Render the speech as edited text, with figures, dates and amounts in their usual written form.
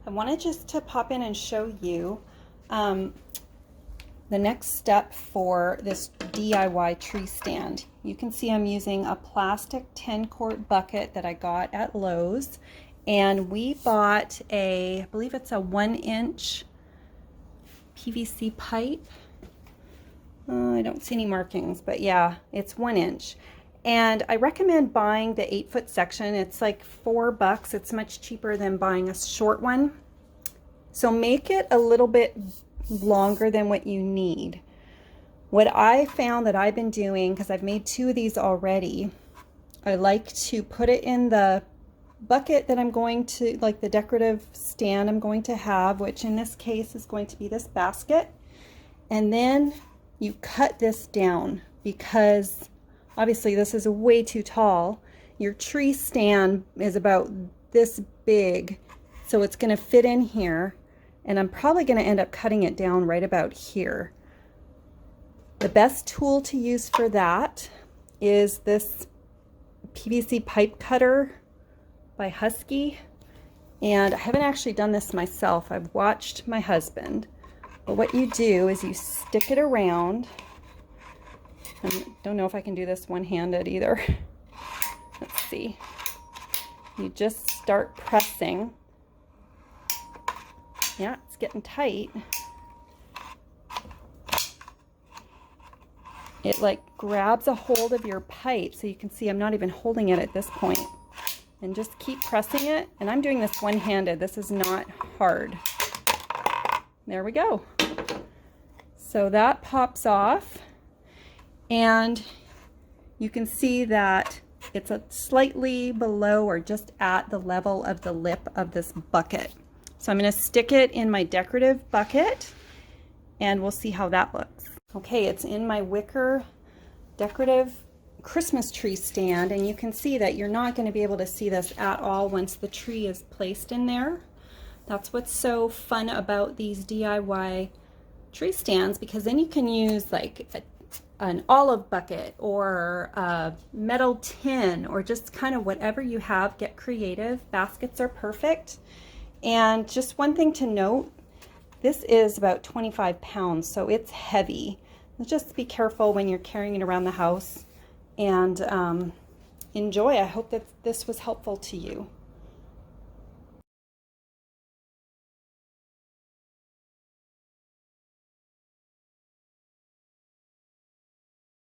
I wanted just to pop in and show you the next step for this DIY tree stand. You can see I'm using a plastic 10-quart bucket that I got at Lowe's, and we bought I believe it's a 1-inch PVC pipe. I don't see any markings, but yeah, it's 1 inch. And I recommend buying the 8-foot section. It's like $4. It's much cheaper than buying a short one. So make it a little bit longer than what you need. What I found that I've been doing, because I've made 2 of these already, I like to put it in the bucket that I'm going to, like the decorative stand I'm going to have, which in this case is going to be this basket. And then you cut this down, because obviously this is way too tall. Your tree stand is about this big, so it's going to fit in here, and I'm probably going to end up cutting it down right about here. The best tool to use for that is this PVC pipe cutter by Husky, and I haven't actually done this myself. I've watched my husband. But what you do is you stick it around. I don't know if I can do this one-handed either. Let's see. You just start pressing. Yeah, it's getting tight. It like grabs a hold of your pipe, so you can see I'm not even holding it at this point. And just keep pressing it. And I'm doing this one-handed. This is not hard. There we go. So that pops off, and you can see that it's slightly below or just at the level of the lip of this bucket. So I'm going to stick it in my decorative bucket, and we'll see how that looks. Okay, it's in my wicker decorative Christmas tree stand, and you can see that you're not going to be able to see this at all once the tree is placed in there. That's what's so fun about these DIY tree stands, because then you can use like an olive bucket or a metal tin, or just kind of whatever you have. Get creative. Baskets are perfect. And just one thing to note, this is about 25 pounds, so it's heavy. Just be careful when you're carrying it around the house, and enjoy. I hope that this was helpful to you.